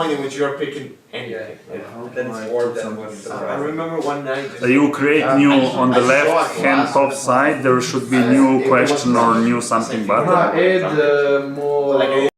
in which you're picking anything. Then it's warped and what's I remember one night. You create new on the left hand top side. There should be new question or new something button. Add more.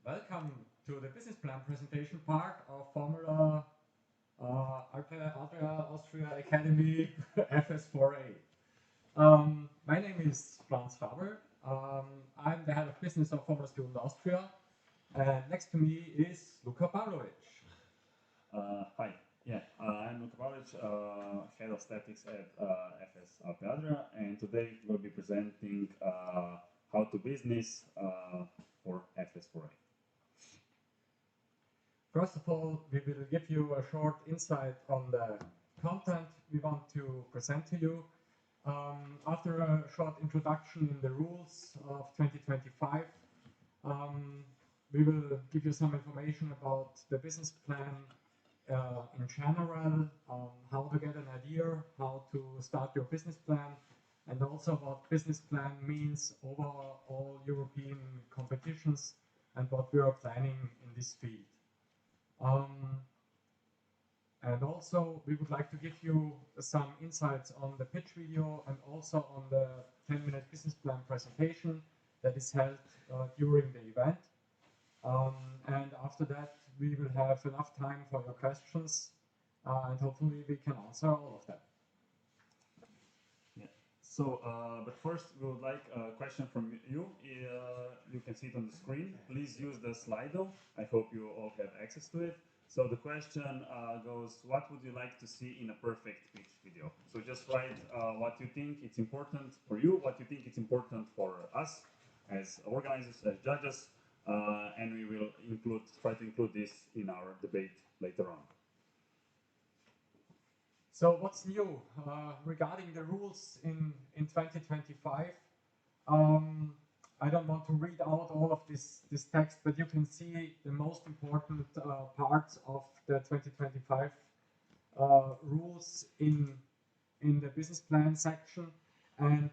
Welcome to the business plan presentation part of Formula Adria Austria Academy FS4A. My name is Franz Faber. I'm the head of business of Formula Student Austria, and next to me is Luka Pavlovic. Hi, I'm Luka Pavlovic, head of statics at FS4A, and today we'll be presenting how to business for FS4A. First of all, we will give you a short insight on the content we want to present to you. After a short introduction in the rules of 2025, we will give you some information about the business plan in general, how to get an idea, how to start your business plan, and also what business plan means over all European competitions and what we are planning in this field. And also, we would like to give you some insights on the pitch video and also on the 10-minute business plan presentation that is held during the event. And after that, we will have enough time for your questions, and hopefully we can answer all of them. Yeah. So, but first, we would like a question from you. You can see it on the screen. Please use the Slido. I hope you all have access to it. So the question goes, what would you like to see in a perfect pitch video? So just write what you think it's important for you, what you think it's important for us as organizers, as judges, and we will try to include this in our debate later on. So what's new regarding the rules in 2025? I don't want to read out all of this text, but you can see the most important parts of the 2025 rules in the business plan section. And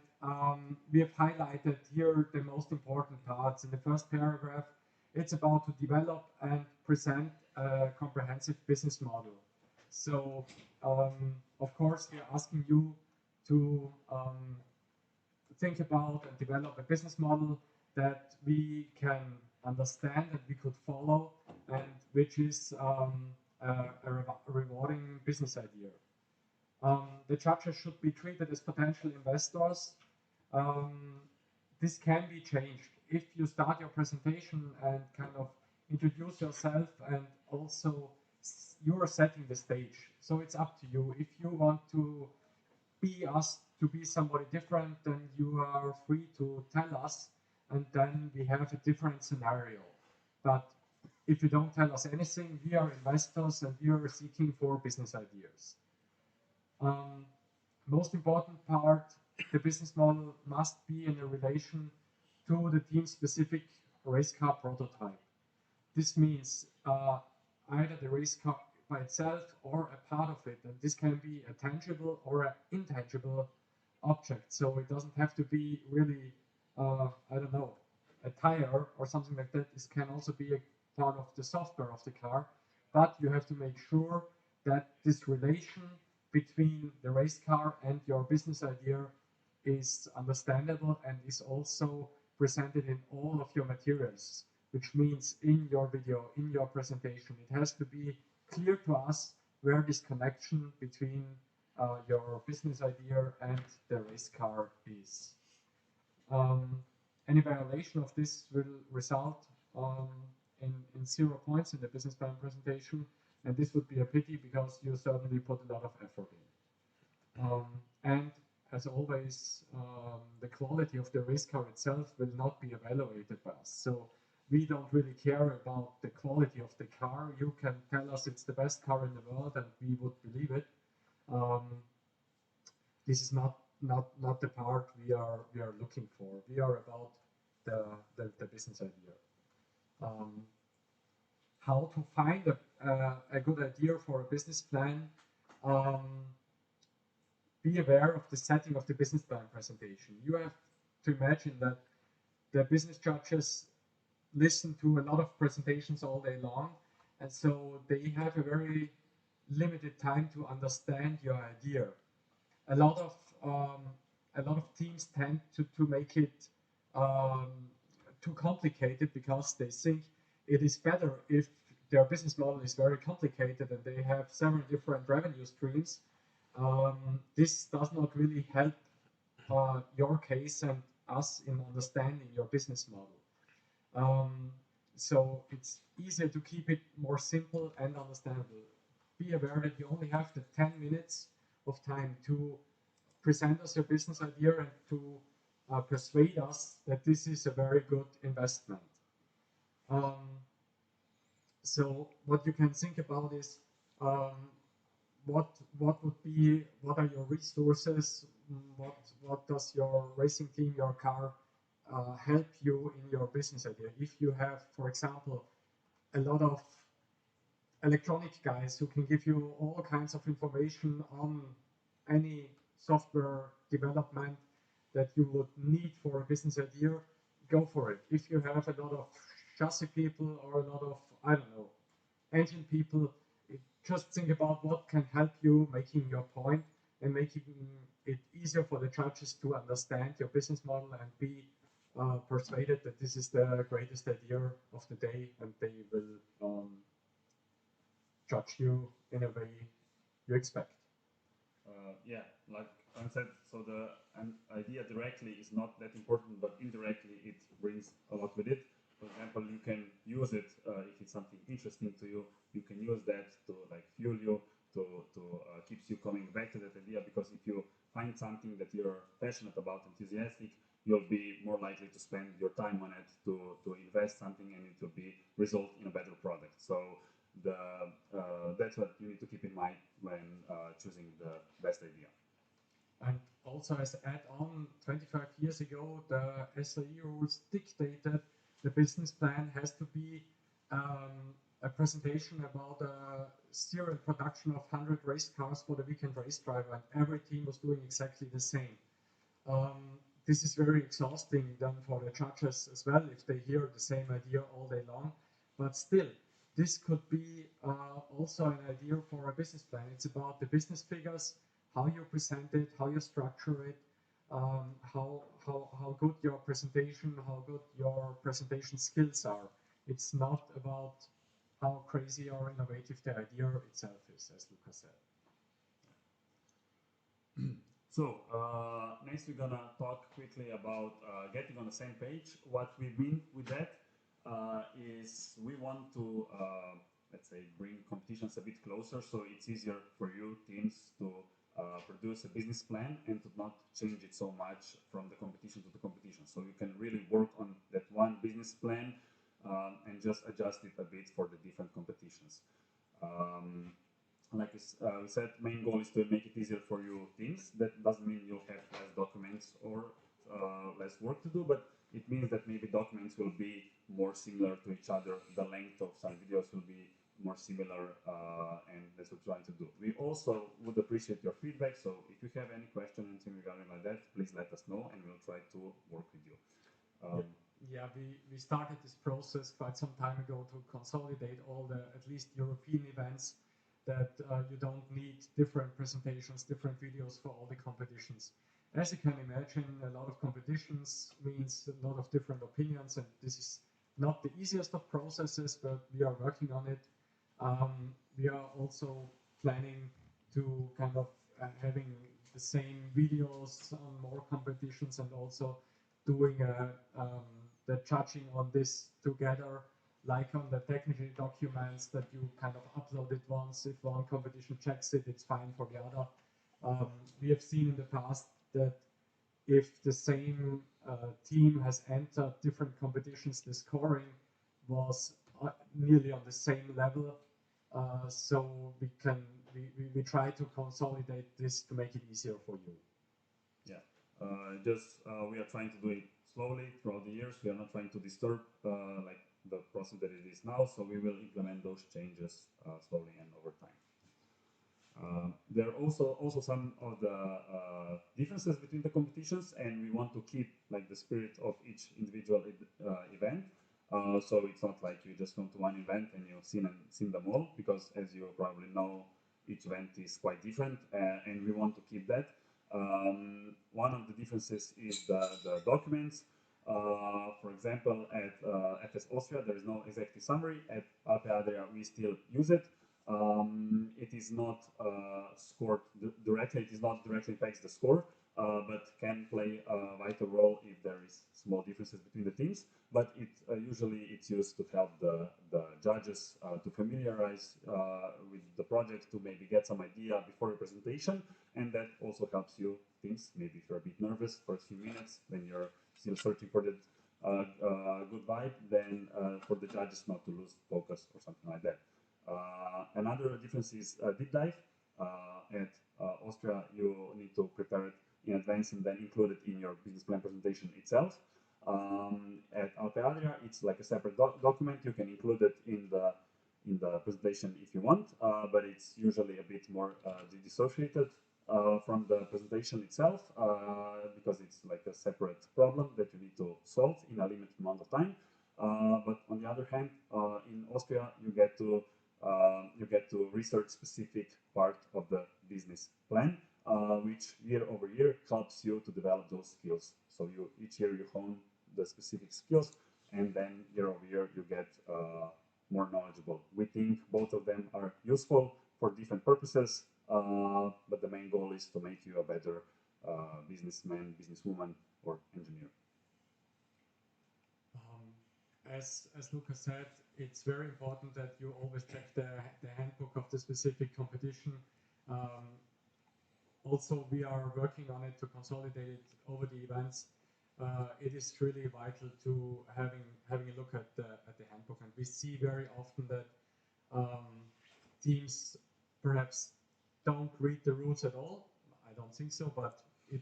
we have highlighted here the most important parts. In the first paragraph, it's about to develop and present a comprehensive business model. So, of course, we are asking you to think about and develop a business model that we can understand and we could follow, and which is a rewarding business idea. The judges should be treated as potential investors. This can be changed if you start your presentation and kind of introduce yourself, and also you are setting the stage. So it's up to you. If you want to be us, to be somebody different, then you are free to tell us, and then we have a different scenario. But if you don't tell us anything, we are investors and we are seeking for business ideas. Most important part, the business model must be in a relation to the team-specific race car prototype. This means either the race car by itself or a part of it, and this can be a tangible or an intangible object. So it doesn't have to be really, I don't know, a tire or something like that. This can also be a part of the software of the car, but you have to make sure that this relation between the race car and your business idea is understandable and is also presented in all of your materials, which means in your video, in your presentation. It has to be clear to us where this connection between your business idea and the race car is. Any violation of this will result in 0 points in the business plan presentation, and this would be a pity because you certainly put a lot of effort in. And as always, the quality of the race car itself will not be evaluated by us. So we don't really care about the quality of the car. You can tell us it's the best car in the world and we would believe it. This is not the part we are looking for. We are about the business idea. How to find a good idea for a business plan? Be aware of the setting of the business plan presentation. You have to imagine that the business judges listen to a lot of presentations all day long, and so they have a very limited time to understand your idea. A lot of teams tend to make it too complicated because they think it is better if their business model is very complicated and they have several different revenue streams. This does not really help your case and us in understanding your business model. So it's easier to keep it more simple and understandable. Be aware that you only have the 10 minutes of time to present us your business idea and to persuade us that this is a very good investment. So what you can think about is what are your resources? What does your racing team, your car, help you in your business idea? If you have, for example, a lot of electronic guys who can give you all kinds of information on any software development that you would need for a business idea, go for it. If you have a lot of chassis people or a lot of, I don't know, engine people, just think about what can help you making your point and making it easier for the judges to understand your business model and be persuaded that this is the greatest idea of the day, and they will judge you in a way you expect. Yeah, like I said, so the idea directly is not that important, but indirectly it brings a lot with it. For example, you can use it if it's something interesting to you. You can use that to like fuel you, to keeps you coming back to that idea. Because if you find something that you're passionate about, enthusiastic, you'll be more likely to spend your time on it, to invest something, and it will be result in a better product. So that's what you need to keep in mind when choosing the best idea. And also, as add-on, 25 years ago, the SAE rules dictated the business plan has to be a presentation about a serial production of 100 race cars for the weekend race driver, and every team was doing exactly the same. This is very exhausting then for the judges as well if they hear the same idea all day long, but still, this could be also an idea for a business plan. It's about the business figures, how you present it, how you structure it, how good your presentation skills are. It's not about how crazy or innovative the idea itself is, as Lucas said. So next we're gonna talk quickly about getting on the same page. What we mean with that is we want to let's say bring competitions a bit closer, so it's easier for you teams to produce a business plan and to not change it so much from the competition to the competition. So you can really work on that one business plan and just adjust it a bit for the different competitions. Like we said, main goal is to make it easier for you teams. That doesn't mean you'll have less documents or less work to do, but it means that maybe documents will be more similar to each other. The length of some videos will be more similar, and that's what we're trying to do. We also would appreciate your feedback, so if you have any question, anything regarding like that, please let us know and we'll try to work with you. Yeah, we started this process quite some time ago to consolidate all the at least European events, that you don't need different presentations, different videos for all the competitions. As you can imagine, a lot of competitions means a lot of different opinions, and this is not the easiest of processes, but we are working on it. We are also planning to kind of having the same videos on more competitions, and also doing the judging on this together, like on the technical documents that you kind of upload it once. If one competition checks it, it's fine for the other. We have seen in the past that if the same team has entered different competitions, the scoring was nearly on the same level. So we try to consolidate this to make it easier for you. Yeah, we are trying to do it slowly throughout the years. We are not trying to disturb like the process that it is now, so we will implement those changes slowly and over time. There are also some of the differences between the competitions, and we want to keep like the spirit of each individual event. So it's not like you just come to one event and you've seen them all, because as you probably know, each event is quite different, and we want to keep that. One of the differences is the documents. For example, at FS Austria, there is no executive summary. At Alpe Adria, we still use it. It is not scored directly. It is not directly impacts the score, but can play a vital role if there is small differences between the teams. But it usually it's used to help the judges to familiarize with the project, to maybe get some idea before a presentation, and that also helps you teams. Maybe if you're a bit nervous for a few minutes when you're still searching for the good vibe, then for the judges not to lose focus or something like that. Another difference is deep dive. At Austria, you need to prepare it in advance and then include it in your business plan presentation itself. At Alpe Adria, it's like a separate document. You can include it in the presentation if you want, but it's usually a bit more dissociated from the presentation itself because it's like a separate problem that you need to solve in a limited amount of time. But on the other hand, in Austria, you get to research specific part of the business plan, which year over year helps you to develop those skills. So each year you hone the specific skills, and then year over year you get more knowledgeable. We think both of them are useful for different purposes, but the main goal is to make you a better businessman, businesswoman, or engineer. As Luca said, it's very important that you always check the handbook of the specific competition. Also, we are working on it to consolidate it over the events. It is really vital to having a look at the handbook, and we see very often that teams perhaps don't read the rules at all. I don't think so, but it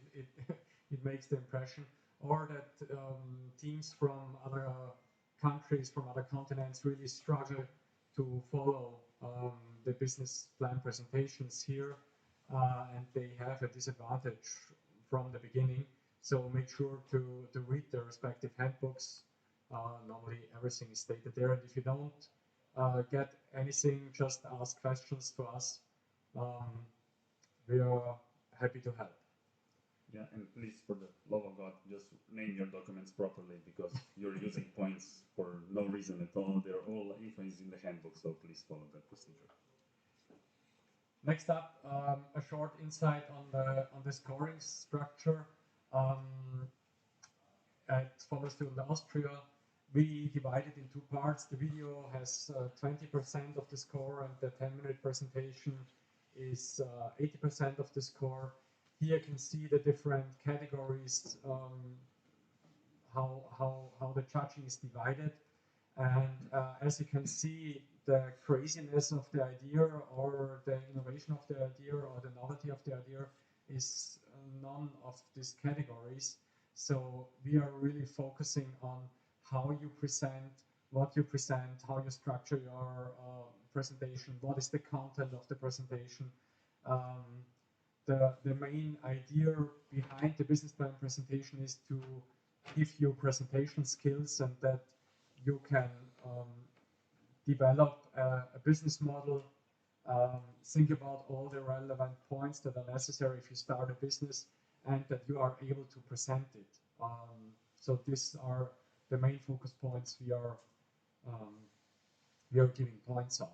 it makes the impression, or that teams from other countries, from other continents, really struggle to follow the business plan presentations here, and they have a disadvantage from the beginning. So make sure to read the respective handbooks. Normally everything is stated there, and if you don't get anything, just ask questions to us. We are happy to help. Yeah, and please, for the love of God, just name your documents properly, because you're using points for no reason at all. They're all info is in the handbook, so please follow that procedure. Next up, a short insight on the scoring structure. At Standardizing Austria, we divide it in two parts. The video has 20% of the score, and the 10-minute presentation is 80% of the score. Here you can see the different categories, how the judging is divided, and as you can see, the craziness of the idea, or the innovation of the idea, or the novelty of the idea is none of these categories. So we are really focusing on how you present, what you present, how you structure your presentation, what is the content of the presentation. The main idea behind the business plan presentation is to give you presentation skills, and that you can develop a business model, think about all the relevant points that are necessary if you start a business, and that you are able to present it. So these are the main focus points we are giving points on.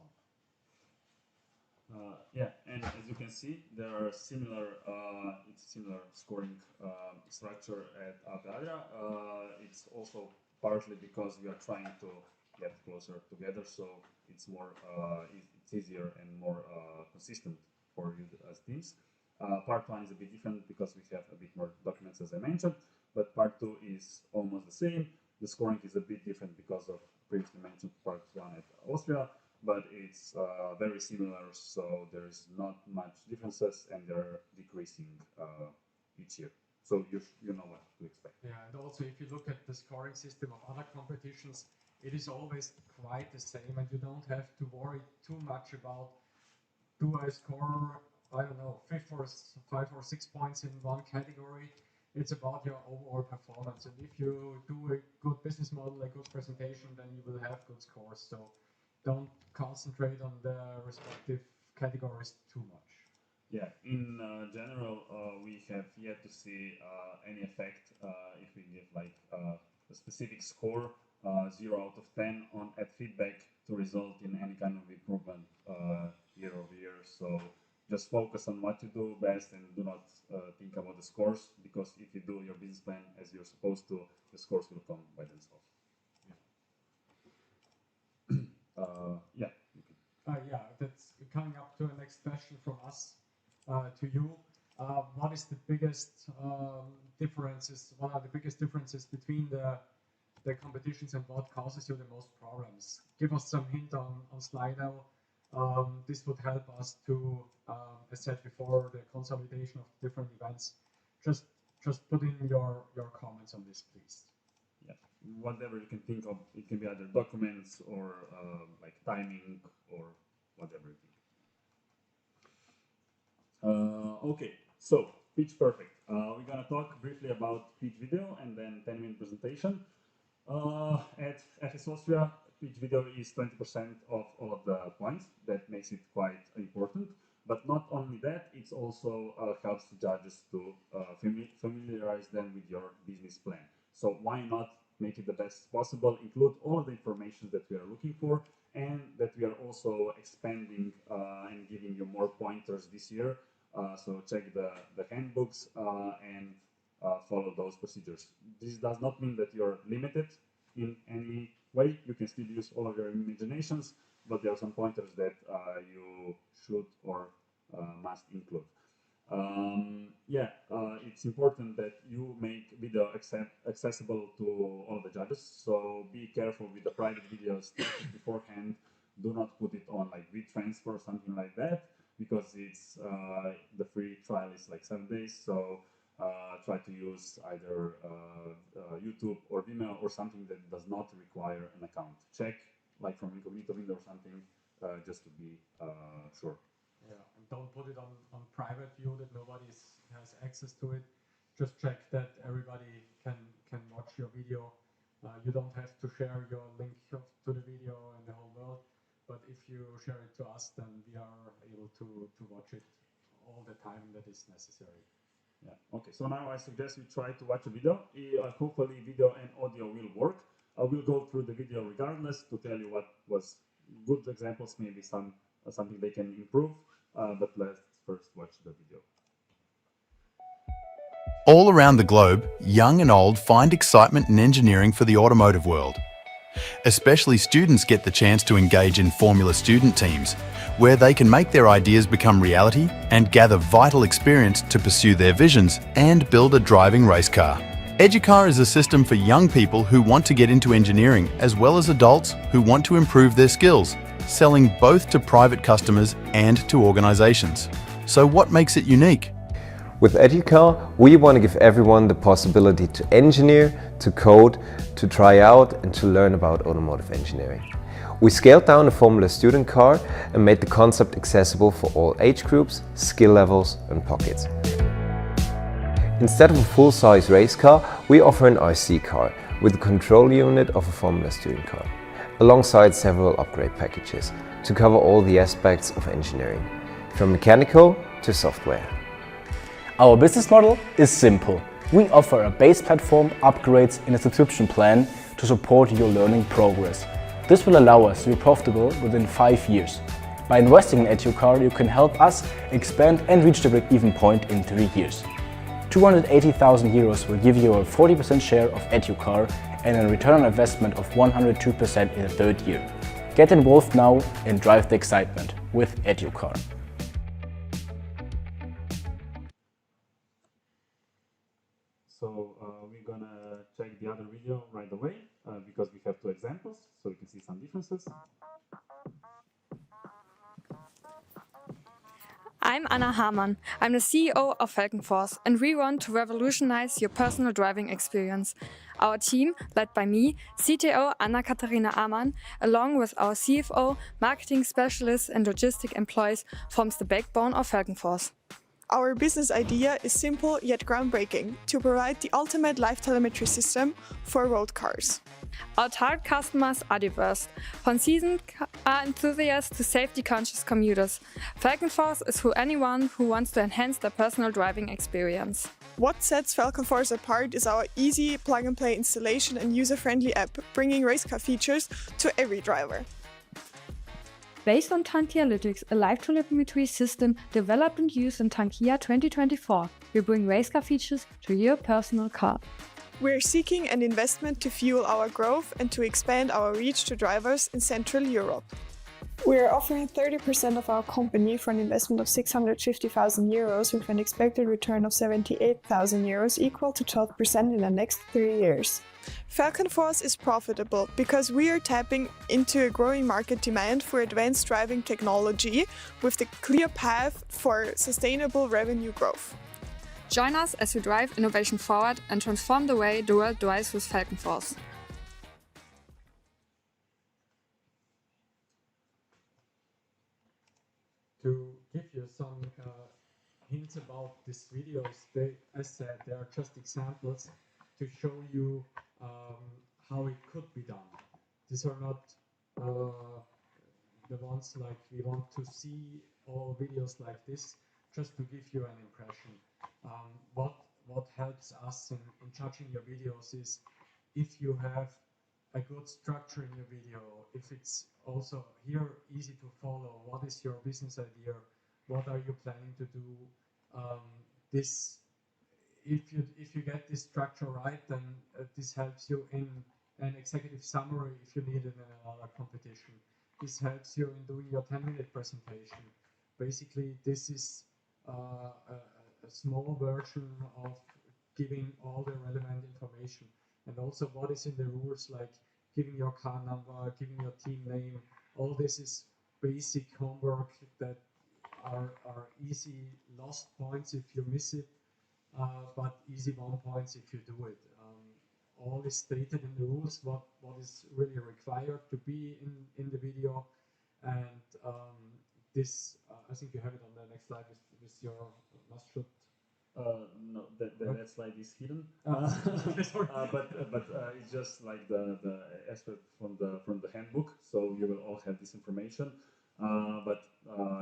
Yeah, and as you can see, there are similar scoring structure at Alpe Adria. It's also partly because we are trying to get closer together, so it's more it's easier and more consistent for you as teams. Part 1 is a bit different because we have a bit more documents, as I mentioned, but part 2 is almost the same. The scoring is a bit different because of previously mentioned part 1 at Austria, but it's very similar, so there's not much differences, and they're decreasing each year. So you know what to expect. Yeah, and also if you look at the scoring system of other competitions, it is always quite the same, and you don't have to worry too much about, do I score, I don't know, 5 or 6 points in one category. It's about your overall performance, and if you do a good business model, a good presentation, then you will have good scores. So don't concentrate on the respective categories too much. Yeah, in general, we have yet to see any effect if we give like specific score, 0 out of 10 on at feedback to result in any kind of improvement year over year. So just focus on what you do best and do not think about the scores, because if you do your business plan as you're supposed to, the scores will come by themselves. Yeah. Yeah, that's coming up to the next question from us to you. What is the biggest differences? What are the biggest differences between the competitions, and what causes you the most problems? Give us some hint on Slido. This would help us to, as said before, the consolidation of different events. Just put in your comments on this, please. Yeah, whatever you can think of. It can be either documents or like timing or whatever you think. Okay, so pitch perfect. We're gonna talk briefly about pitch video and then 10-minute presentation. At FS Austria, pitch video is 20% of all of the points. That makes it quite important. But not only that, it also helps the judges to familiarize them with your business plan. So why not make it the best possible, include all of the information that we are looking for, and that we are also expanding and giving you more pointers this year. So check the handbooks and follow those procedures. This does not mean that you're limited in any way. You can still use all of your imaginations, but there are some pointers that you should or must include. It's important that you make video accessible to all the judges. So be careful with the private videos beforehand. Do not put it on like WeTransfer or something like that, because it's the free trial is like 7 days. So try to use either YouTube or Vimeo or something that does not require an account. Check like from incognito window or something, just to be sure. Yeah, and don't put it on private view that nobody has access to it. Just check that everybody can watch your video. You don't have to share your link to the video in the whole world, but if you share it to us, then we are able to watch it all the time that is necessary. Yeah. Okay. So now I suggest you try to watch a video. Hopefully, video and audio will work. I will go through the video regardless to tell you what was good examples, maybe something they can improve. But let's first watch the video. All around the globe, young and old find excitement in engineering for the automotive world. Especially students get the chance to engage in Formula student teams, where they can make their ideas become reality and gather vital experience to pursue their visions and build a driving race car. Educar is a system for young people who want to get into engineering, as well as adults who want to improve their skills, selling both to private customers and to organizations. So what makes it unique? With Educar, we want to give everyone the possibility to engineer, to code, to try out and to learn about automotive engineering. We scaled down the Formula student car and made the concept accessible for all age groups, skill levels and pockets. Instead of a full-size race car, we offer an RC car with the control unit of a Formula student car, alongside several upgrade packages to cover all the aspects of engineering, from mechanical to software. Our business model is simple. We offer a base platform, upgrades and a subscription plan to support your learning progress. This will allow us to be profitable within 5 years. By investing in Educar, you can help us expand and reach the break-even point in 3 years. 280,000 euros will give you a 40% share of Educar and a return on investment of 102% in the 3rd year. Get involved now and drive the excitement with Educar. So we're gonna check the other video right away because we have 2 examples, so we can see some differences. I'm Anna Hamann. I'm the CEO of Falcon Force, and we want to revolutionize your personal driving experience. Our team, led by me, CTO Anna-Katharina Amann, along with our CFO, marketing specialists and logistic employees, forms the backbone of Falcon Force. Our business idea is simple yet groundbreaking, to provide the ultimate live telemetry system for road cars. Our target customers are diverse, from seasoned car enthusiasts to safety-conscious commuters. Falcon Force is for anyone who wants to enhance their personal driving experience. What sets Falcon Force apart is our easy plug-and-play installation and user-friendly app, bringing race car features to every driver. Based on Tankialytics, a live telemetry system developed and used in Tankia 2024, we bring race car features to your personal car. We're seeking an investment to fuel our growth and to expand our reach to drivers in Central Europe. We are offering 30% of our company for an investment of 650,000 euros with an expected return of 78,000 euros, equal to 12% in the next 3 years. Falcon Force is profitable because we are tapping into a growing market demand for advanced driving technology with the clear path for sustainable revenue growth. Join us as we drive innovation forward and transform the way the world drives with Falcon Force. To give you some hints about these videos, as said, they are just examples to show you how it could be done. These are not the ones like we want to see all videos like this, just to give you an impression. What helps us in judging your videos is if you have a good structure in your video, if it's also here easy to follow, what is your business idea, what are you planning to do, if you get this structure right, then this helps you in an executive summary if you need it in another competition. This helps you in doing your 10-minute presentation. Basically, this is a small version of giving all the relevant information. And also what is in the rules, like giving your car number, giving your team name. All this is basic homework that are easy lost points if you miss it, but easy won points if you do it. All is stated in the rules, what is really required to be in the video. And this, I think you have it on the next slide with your must shoot. No, that slide is hidden. But it's just like the aspect from the handbook, so you will all have this information. But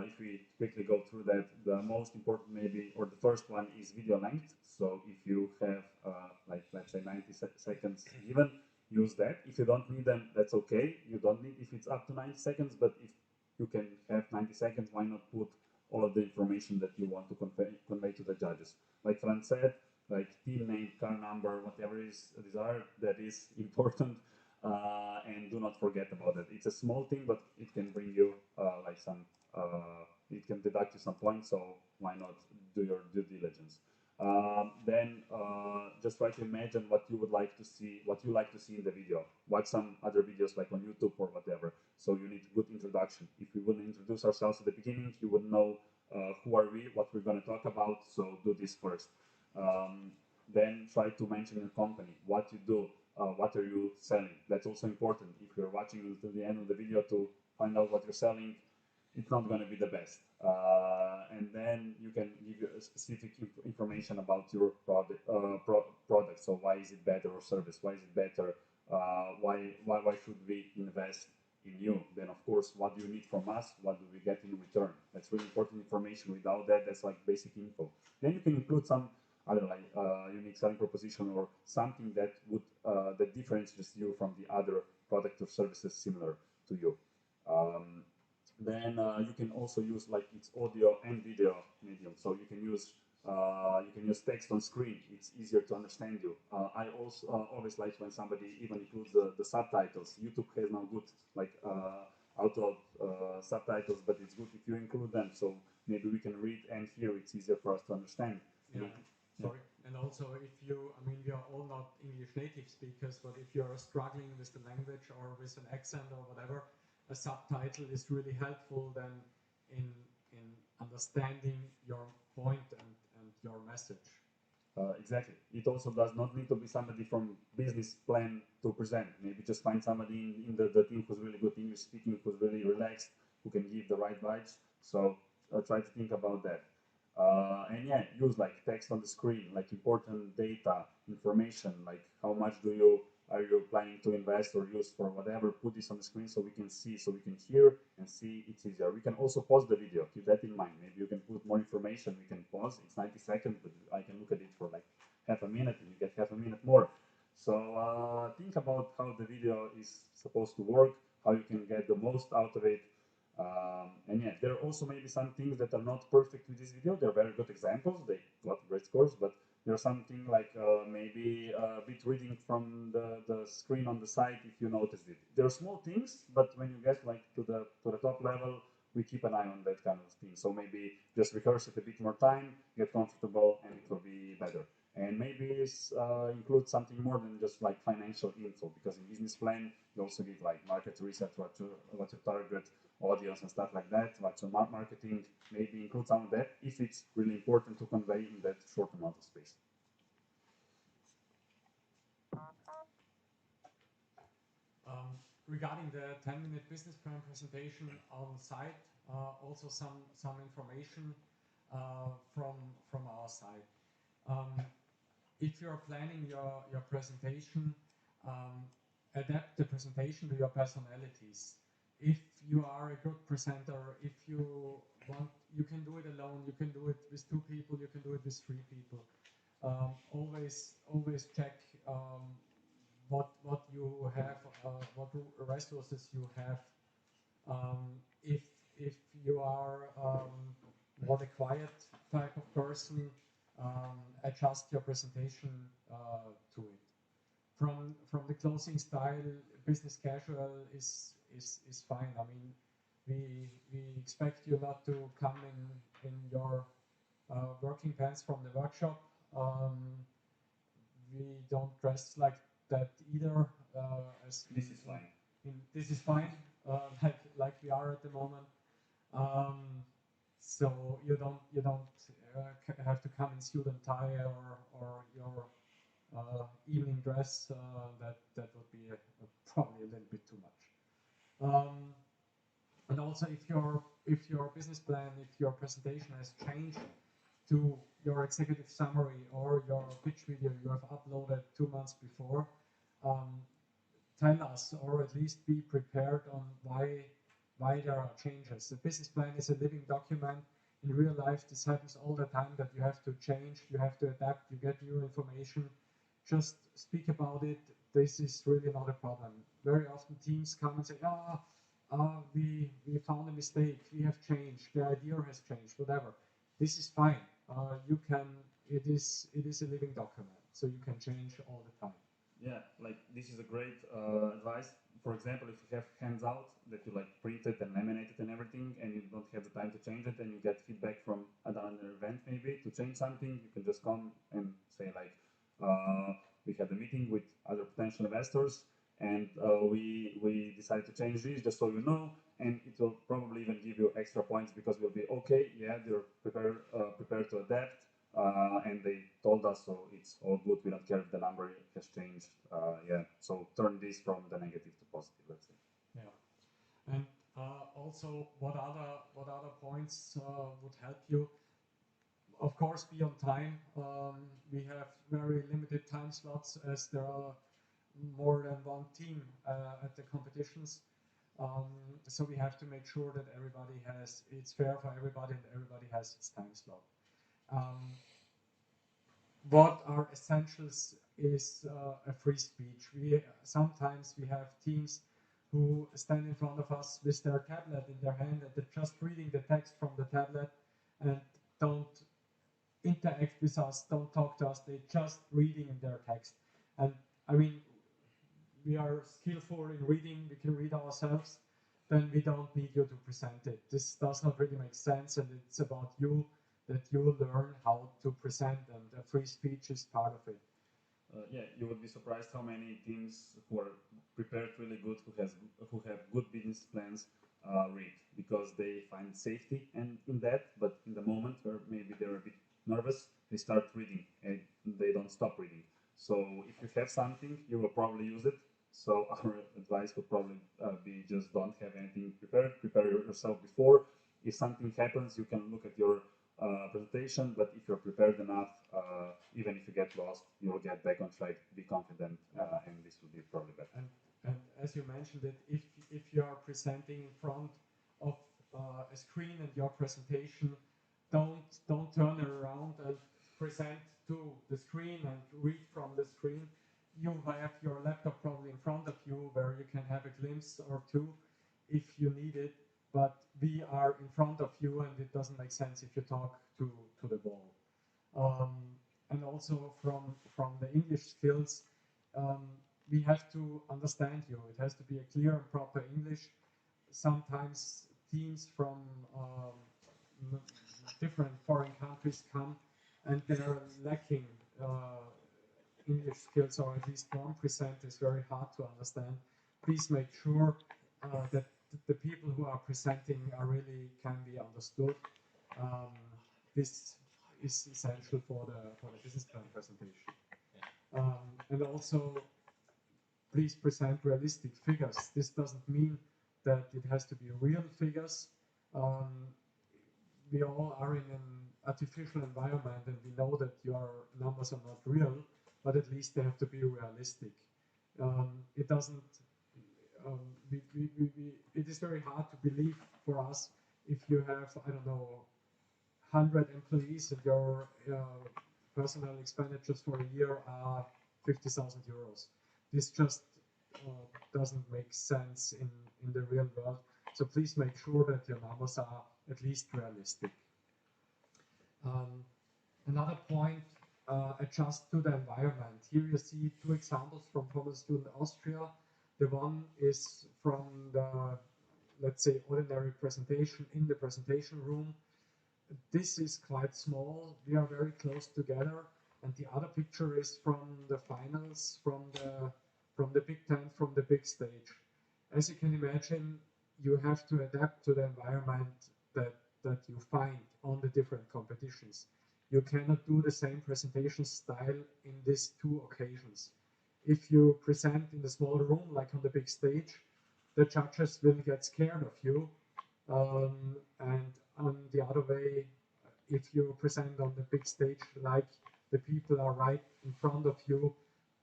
if we quickly go through that, the most important maybe, or the first one is video length. So if you have like let's say 90 seconds given, use that. If you don't need them, that's okay. You don't need if it's up to 90 seconds, but if you can have 90 seconds, why not put all of the information that you want to convey to the judges. Like Franz said, like team name, car number, whatever is desired, that is important, and do not forget about it. It's a small thing, but it can bring you like some, it can deduct you some points, so why not do your due diligence. Then just try to imagine what you would like to see, what you like to see in the video. Watch some other videos like on YouTube or whatever. So you need good introduction. If we wouldn't introduce ourselves at the beginning, you wouldn't know who are we, what we're going to talk about. So do this first. Then try to mention your company, what you do, what are you selling. That's also important. If you're watching until the end of the video to find out what you're selling, it's not going to be the best. And then you can give a specific information about your product. So why is it better, or service? Why is it better? Why should we invest in you? Then of course, what do you need from us? What do we get in return? That's really important information. Without that, that's like basic info. Then you can include some other like unique selling proposition or something that would that differentiates you from the other product or services similar to you. Then you can also use like it's audio and video medium, so you can use text on screen. It's easier to understand you. I also always like when somebody even includes the subtitles. YouTube has now good like auto subtitles, but it's good if you include them, so maybe we can read and hear. It's easier for us to understand. Yeah. Sorry. And also, if you, I mean, we are all not English native speakers, but if you are struggling with the language or with an accent or whatever, a subtitle is really helpful then in understanding your point and your message. Exactly. It also does not need to be somebody from business plan to present. Maybe just find somebody in the team who's really good English speaking, who's really relaxed, who can give the right vibes. So try to think about that. And yeah, use like text on the screen, like important data, information, like how much are you planning to invest or use for whatever. Put this on the screen so we can see, so we can hear and see. It's easier. We can also pause the video. Keep that in mind. Maybe you can put more information. We can pause. It's 90 seconds, but I can look at it for like half a minute, and you get half a minute more. So think about how the video is supposed to work, how you can get the most out of it. And yeah, there are also maybe some things that are not perfect with this video. They're very good examples. They got great scores, but there's something like maybe a bit reading from the screen on the side if you noticed it. There are small things, but when you get like to the top level, we keep an eye on that kind of thing. So maybe just rehearse it a bit more time, get comfortable, and it will be better. And maybe include something more than just like financial info, because in business plan you also give like market research, what's your target audience and stuff like that, what's your marketing. Maybe include some of that if it's really important to convey in that short amount of space. Regarding the 10-minute business plan presentation on site, also some information from our side. If you're planning your presentation, adapt the presentation to your personalities. If you are a good presenter, if you want, you can do it alone, you can do it with 2 people, you can do it with 3 people. Always check what you have, what resources you have. If you are more the quiet type of person, adjust your presentation to it. From the closing style, business casual is fine. I mean, we expect you not to come in your working pants from the workshop. We don't dress like that either. This is fine. This is fine, like we are at the moment. So you don't have to come in suit and tie or your evening dress. That would be probably a little bit too much. And also, if your business plan, if your presentation has changed to your executive summary or your pitch video you have uploaded 2 months before, tell us, or at least be prepared on why there are changes. The business plan is a living document. In real life, this happens all the time, that you have to change, you have to adapt, you get new information. Just speak about it. This is really not a problem. Very often teams come and say, we found a mistake, we have changed, the idea has changed, whatever. This is fine. It is a living document, so you can change all the time. Yeah, like this is a great advice. For example, if you have hands out that you like printed and laminated and everything, and you don't have the time to change it, and you get feedback from another event maybe to change something, you can just come and say like, we had a meeting with other potential investors, and we decided to change this, just so you know, and it will probably even give you extra points, because we'll be okay. Yeah, they're prepared to adapt. And they told us, so it's all good. We don't care if the number has changed. Yeah, so turn this from the negative to positive, let's say. Yeah, and also, what other points would help you? Of course, be on time. We have very limited time slots, as there are more than one team at the competitions. So we have to make sure that it's fair for everybody, and everybody has its time slot. What are essentials is a free speech. Sometimes we have teams who stand in front of us with their tablet in their hand, and they're just reading the text from the tablet and don't interact with us, don't talk to us. They're just reading their text. And I mean, we are skillful in reading. We can read ourselves. Then we don't need you to present it. This does not really make sense, and it's about you, that you learn how to present, and free speech is part of it. Yeah, you would be surprised how many teams who are prepared really good, who have good business plans, read, because they find safety and in that, but in the moment where maybe they're a bit nervous, they start reading and they don't stop reading. So if you have something, you will probably use it. So our advice would probably be, just don't have anything prepared. Prepare yourself before. If something happens, you can look at your presentation, but if you're prepared enough, even if you get lost, you'll get back on track, be confident, and this will be probably better. And as you mentioned it, if you are presenting in front of a screen and your presentation, don't turn around and present to the screen and read from the screen. You have your laptop probably in front of you where you can have a glimpse or two if you need it, but we are in front of you and it doesn't make sense if you talk to the wall. And also from the English skills, we have to understand you. It has to be a clear and proper English. Sometimes teams from different foreign countries come and they're lacking English skills, or at least one present is very hard to understand. Please make sure that the people who are presenting are really can be understood. This is essential for the business plan presentation. And also, please present realistic figures. This doesn't mean that it has to be real figures. We all are in an artificial environment and we know that your numbers are not real, but at least they have to be realistic. It doesn't, it is very hard to believe for us if you have, I don't know, 100 employees and your personal expenditures for a year are 50,000 euros. This just doesn't make sense in the real world. So please make sure that your numbers are at least realistic. Another point, adjust to the environment. Here you see two examples from Formula Student Austria. The one is from the, let's say, ordinary presentation in the presentation room. This is quite small. We are very close together. And the other picture is from the finals, from the big tent, from the big stage. As you can imagine, you have to adapt to the environment that you find on the different competitions. You cannot do the same presentation style in these two occasions. If you present in the small room, like on the big stage, the judges will get scared of you. And on the other way, if you present on the big stage, like the people are right in front of you,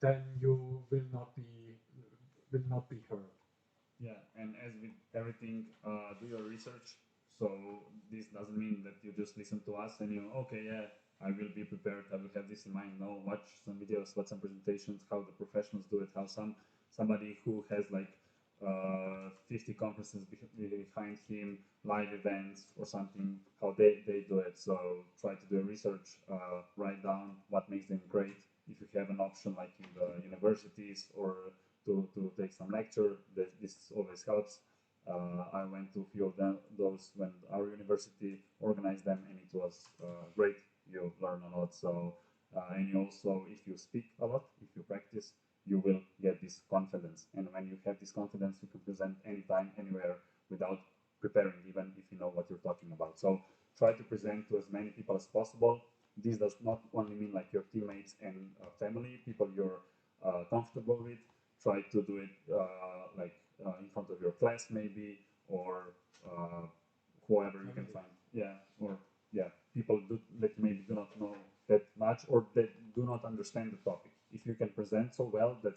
then you will not be heard. Yeah, and as with everything, do your research. So this doesn't mean that you just listen to us and you, okay, yeah, I will be prepared, I will have this in mind. No, watch some videos, watch some presentations, how the professionals do it, how somebody who has like 50 conferences behind him, live events or something, how they do it. So try to do research, write down what makes them great. If you have an option like in the universities or to take some lecture, this always helps. I went to a few of those when our university organized them, and it was great. You learn a lot. So, and you also, if you speak a lot, if you practice, you will get this confidence. And when you have this confidence, you can present anytime, anywhere, without preparing, even if you know what you're talking about. So try to present to as many people as possible. This does not only mean like your teammates and family, people you're comfortable with. Try to do it in front of your class maybe, or whoever you can find. Yeah, or yeah, people that maybe do not know that much or that do not understand the topic. If you can present so well that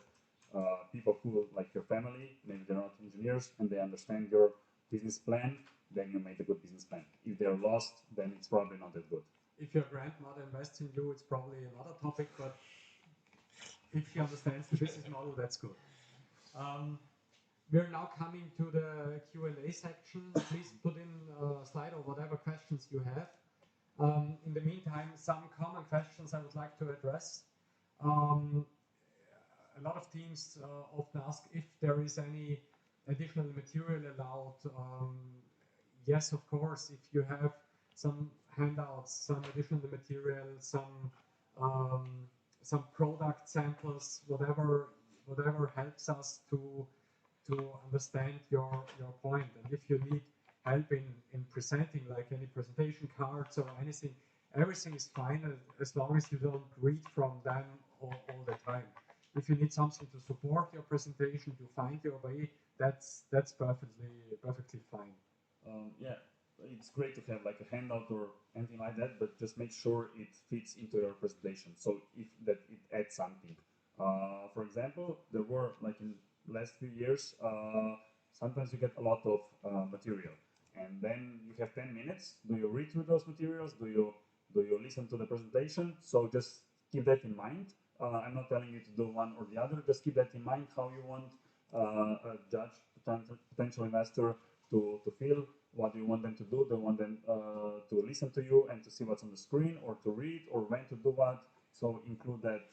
people who like your family, maybe they're not engineers and they understand your business plan, then you made a good business plan. If they're lost, then it's probably not that good. If your grandmother invests in you, it's probably another topic, but if she understands the business model, that's good. We're now coming to the Q&A section. Please put in a slide or whatever questions you have. In the meantime, some common questions I would like to address. A lot of teams often ask if there is any additional material allowed. Yes, of course, if you have some handouts, some additional material, some product samples, whatever helps us to understand your point. And if you need help in presenting, like any presentation cards or anything, everything is fine as long as you don't read from them all the time. If you need something to support your presentation, to find your way, that's perfectly fine. Yeah, it's great to have like a handout or anything like that, but just make sure it fits into your presentation. So if that it adds something. For example, there were like in last few years, sometimes you get a lot of material, and then you have 10 minutes. Do you read through those materials? Do you listen to the presentation? So just keep that in mind. I'm not telling you to do one or the other. Just keep that in mind how you want a judge, potential investor to feel. What do you want them to do? Do you want them to listen to you and to see what's on the screen, or to read, or when to do what? So include that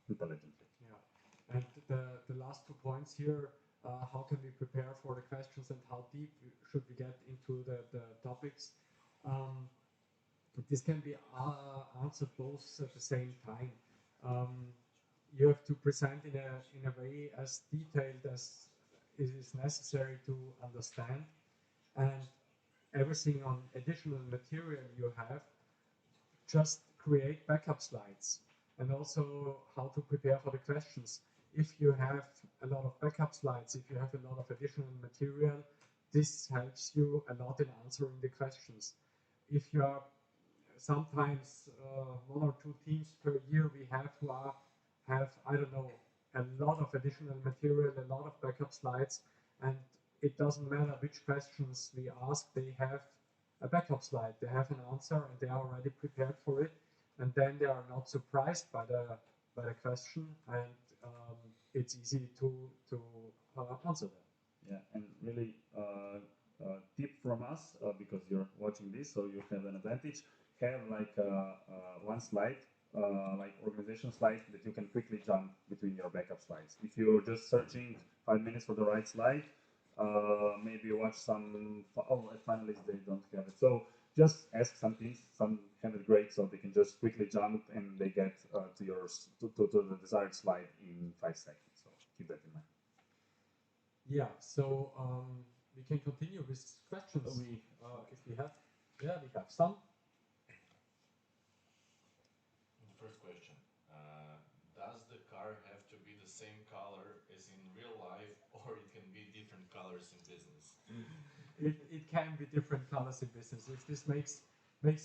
intelligently. Yeah, and the last 2 points here, how can we prepare for the questions and how deep should we get into the topics? This can be answered both at the same time. You have to present in a way as detailed as it is necessary to understand, and everything on additional material you have, just create backup slides, and also how to prepare for the questions. If you have a lot of backup slides, if you have a lot of additional material, this helps you a lot in answering the questions. If you are sometimes 1 or 2 teams per year we have who have, I don't know, a lot of additional material, a lot of backup slides, and it doesn't matter which questions we ask, they have a backup slide, they have an answer, and they are already prepared for it, and then they are not surprised by the question, and it's easy to answer them. Yeah, and really tip from us, because you're watching this, so you have an advantage. Have like one slide, like organization slide, that you can quickly jump between your backup slides. If you're just searching 5 minutes for the right slide, maybe watch some. Oh, at finalists they don't have it. So just ask some things. Some have it great, so they can just quickly jump and they get to the desired slide in 5 seconds. So keep that in mind. Yeah. So we can continue with questions. If we have, we have some. First question, does the car have to be the same color as in real life, or it can be different colors in business? It can be different colors in business. If this makes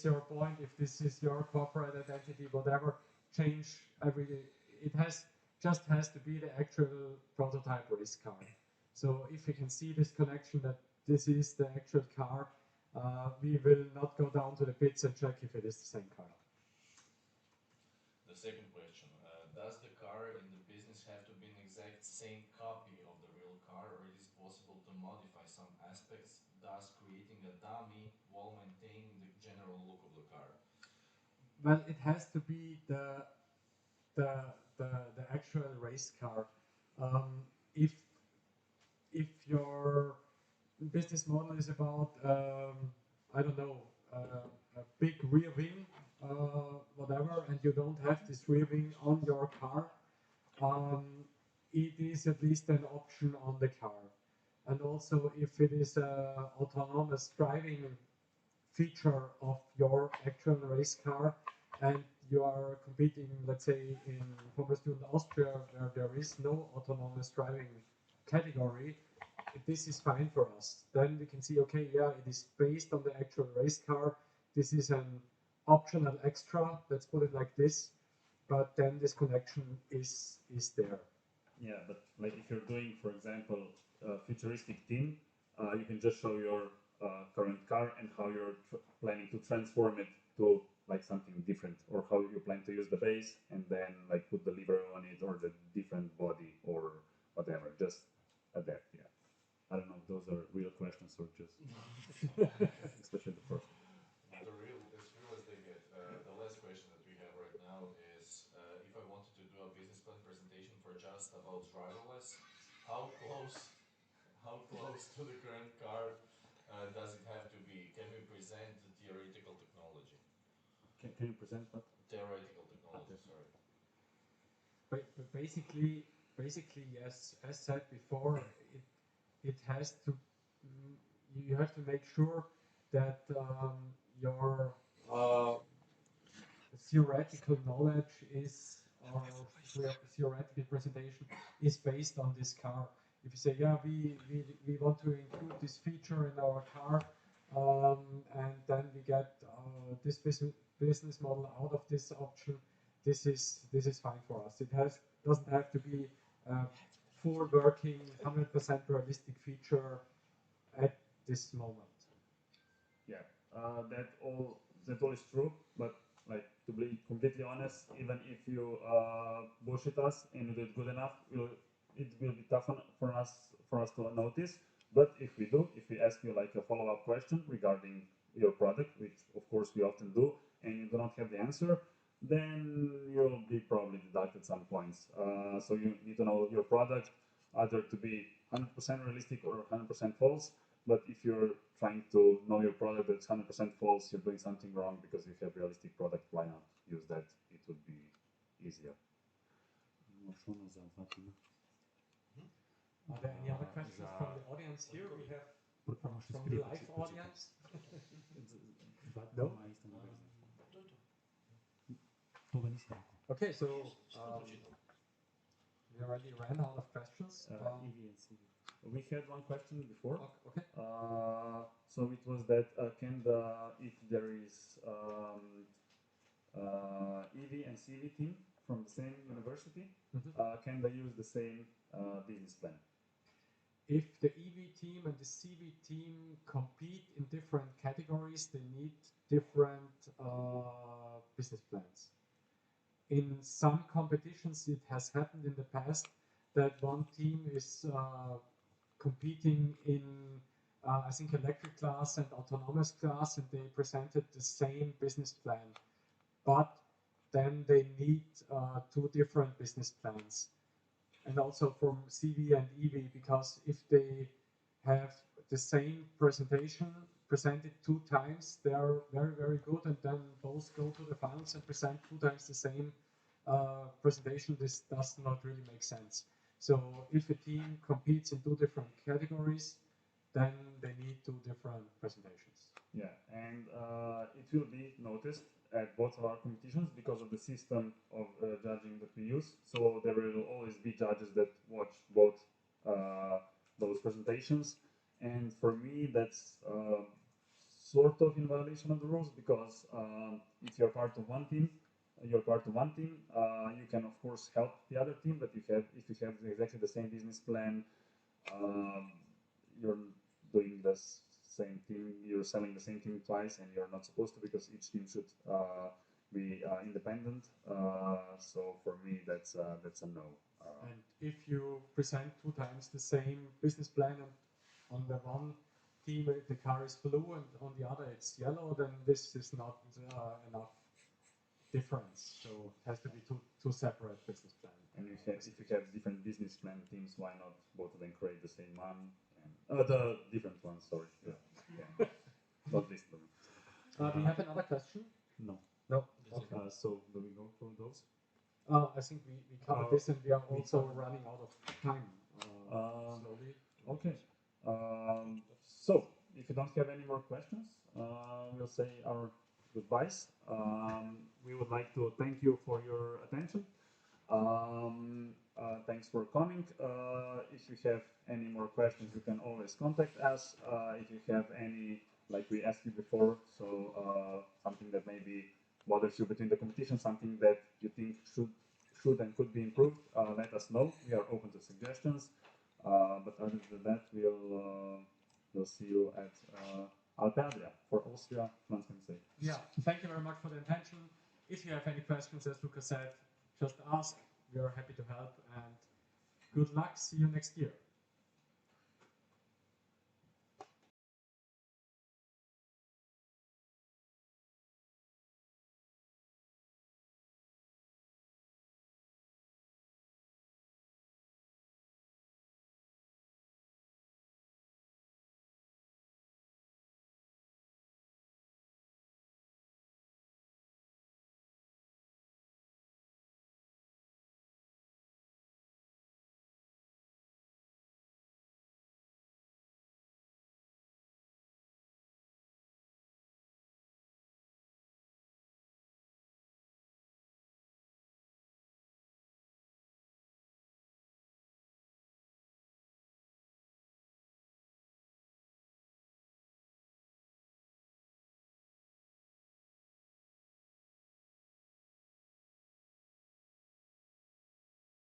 your point, if this is your corporate identity, whatever, change it has to be the actual prototype race car. So if you can see this connection that this is the actual car, we will not go down to the pits and check if it is the same car. The second question, does the car in the business have to be an exact same copy of the real car, or it is possible to modify some aspects, thus creating a dummy while maintaining the general look of the car? Well, it has to be the actual race car. If your business model is about I don't know, a big rear wing, whatever, and you don't have this rear wing on your car, it is at least an option on the car. And also, if it is an autonomous driving feature of your actual race car, and you are competing, let's say, in Formula Student Austria, where there is no autonomous driving category, this is fine for us. Then we can see, okay, yeah, it is based on the actual race car. This is an optional extra, let's put it like this, but then this connection is there. Yeah, but like if you're doing, for example, a futuristic theme, you can just show your current car and how you're planning to transform it to like something different, or how you plan to use the base and then like put the livery on it, or the different body or whatever. Just adapt. Yeah. I don't know if those are real questions or just especially the first. As real as they get. The last question that we have right now is, if I wanted to do a business plan presentation for just about driverless, how close to the current car does it have to be? Can we present the theoretical technology? Can you present what? Theoretical technology, sorry. But basically, yes, as said before, it has to. You have to make sure that your theoretical knowledge is, or theoretical presentation is based on this car. If you say, yeah, we want to include this feature in our car, and then we get this business model out of this option. This is fine for us. It doesn't have to be full working 100% realistic feature at this moment. Yeah, that all is true, but like to be completely honest, even if you bullshit us and you do it good enough, it will be tough for us to notice. But if we ask you like a follow-up question regarding your product, which of course we often do, and you do not have the answer, then you'll be probably deducted some points. So you need to know your product either to be 100% realistic or 100% false. But if you're trying to know your product that's 100% false, you're doing something wrong, because if you have realistic product, why not use that? It would be easier. Are there any other questions from the audience here? We have from the live audience. No? Okay, so we already ran out of questions. We had one question before. Okay. So it was that if there is EV and CV team from the same university, can they use the same business plan? If the EV team and the CV team compete in different categories, they need different business plans. In some competitions, it has happened in the past that one team is competing in, I think, electric class and autonomous class, and they presented the same business plan. But then they need two different business plans. And also from CV and EV, because if they have the same presentation presented 2 times, they are very, very good, and then both go to the finals and present 2 times the same presentation. This does not really make sense. So if a team competes in 2 different categories, then they need 2 different presentations. Yeah, and it will be noticed at both of our competitions because of the system of judging that we use. So there will always be judges that watch both those presentations. And for me, that's sort of in violation of the rules, because if you're part of one team, you can of course help the other team, but if you have exactly the same business plan, you're doing the same thing, you're selling the same thing twice, and you're not supposed to, because each team should be independent. So for me, that's a no. And if you present 2 times the same business plan, and on the one team the car is blue and on the other it's yellow, then this is not enough difference. So it has to be two separate business plans. And if you have different business plan teams, why not both of them create the same one? And, the different ones, sorry. Yeah. Not this one. Do you have another question? No. No? Okay. So do we go for those? I think we covered this, and we are also running out of time slowly. Okay. So, if you don't have any more questions, we'll say our goodbyes. We would like to thank you for your attention. Thanks for coming. If you have any more questions, you can always contact us. If you have any, like we asked you before, so something that maybe bothers you between the competition, something that you think should and could be improved, let us know. We are open to suggestions. But other than that, we'll see you at Alpe Adria for Austria, Transparency. Yeah, thank you very much for the attention. If you have any questions, as Luca said, just ask. We are happy to help, and good luck. See you next year.